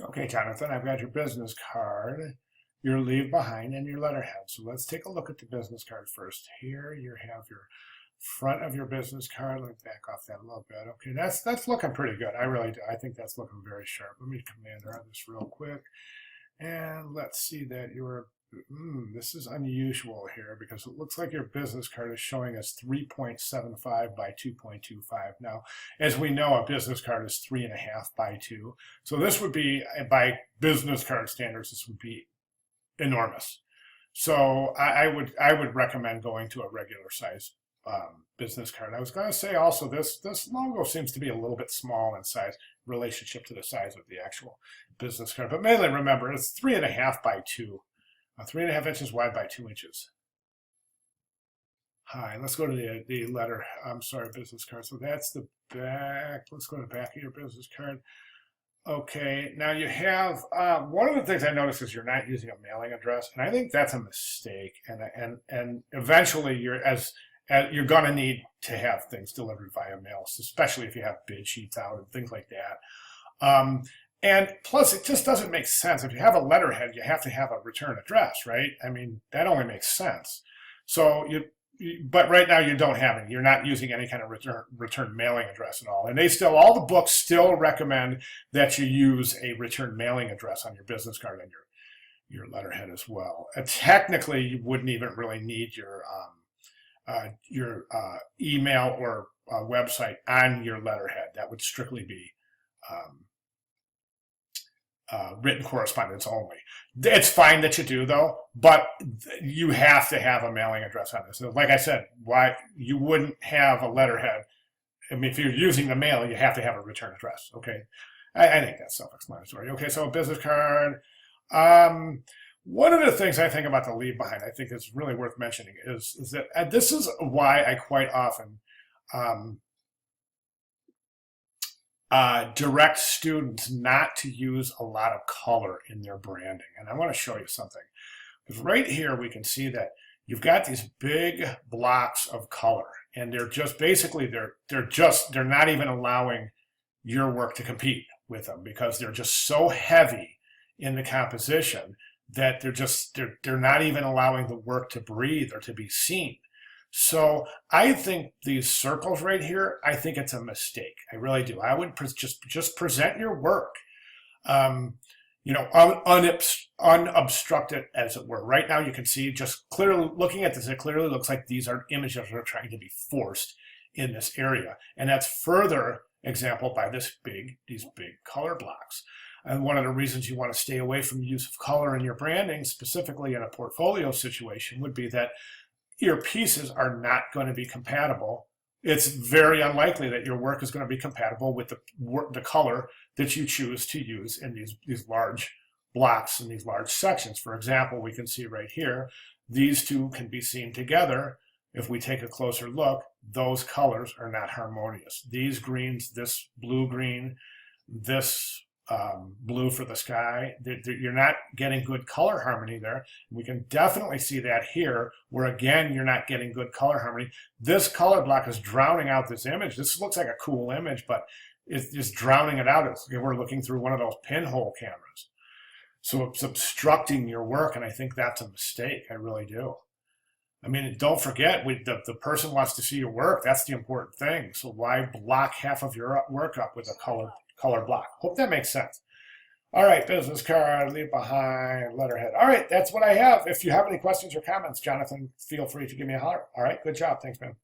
Okay, Jonathan, I've got your business card, your leave behind, and your letterhead. So let's take a look at the business card first. Here you have your front of your business card. Let me back off that a little bit. Okay, that's looking pretty good. I really do. I think that's looking very sharp. Let me command on this real quick. And let's see that your, this is unusual here because it looks like your business card is showing us 3.75 by 2.25. Now, as we know, a business card is 3.5 by 2. So this would be, by business card standards, this would be enormous. So I would recommend going to a regular size business card. I was going to say also this logo seems to be a little bit small in size relationship to the size of the actual business card. But mainly remember, it's 3.5 by 2, 3.5 inches wide by 2 inches high. Let's go to the letter. I'm sorry, business card. So that's the back. Let's go to the back of your business card. Okay, now you have one of the things I noticed is you're not using a mailing address, and I think that's a mistake. And eventually, you're going to need to have things delivered via mail, especially if you have bid sheets out and things like that. And plus, it just doesn't make sense. If you have a letterhead, you have to have a return address, right? I mean, that only makes sense. So but right now you don't have any. You're not using any kind of return mailing address at all. And all the books still recommend that you use a return mailing address on your business card and your letterhead as well. Technically, you wouldn't even really need your email or website on your letterhead. That would strictly be written correspondence only. It's fine that you do though, but you have to have a mailing address on this. So like I said, why you wouldn't have a letterhead? I mean, if you're using the mail, you have to have a return address. Okay, I think that's self-explanatory. Okay, so a business card. One of the things I think about the leave behind, I think is really worth mentioning is that this is why I quite often direct students not to use a lot of color in their branding. And I want to show you something. Because right here we can see that you've got these big blocks of color, and they're just basically they're not even allowing your work to compete with them because they're just so heavy in the composition that they're not even allowing the work to breathe or to be seen. So I think these circles right here, I think it's a mistake. I really do. I would just present your work, unobstructed, as it were. Right now, you can see just clearly looking at this, it clearly looks like these are images that are trying to be forced in this area, and that's further exampled by these big color blocks. And one of the reasons you want to stay away from the use of color in your branding, specifically in a portfolio situation, would be that your pieces are not going to be compatible. It's very unlikely that your work is going to be compatible with the color that you choose to use in these large blocks and these large sections. For example, we can see right here, these two can be seen together. If we take a closer look, those colors are not harmonious. These greens, this blue-green, this blue for the sky, you're not getting good color harmony there. We can definitely see that here, where again, you're not getting good color harmony. This color block is drowning out this image. This looks like a cool image, but it's just drowning it out. We're looking through one of those pinhole cameras. So it's obstructing your work, and I think that's a mistake. I really do. I mean, don't forget, the person wants to see your work. That's the important thing. So why block half of your work up with a color block? Hope that makes sense. All right, business card, leave behind, letterhead. All right, that's what I have. If you have any questions or comments, Jonathan, feel free to give me a holler. All right, good job. Thanks, man.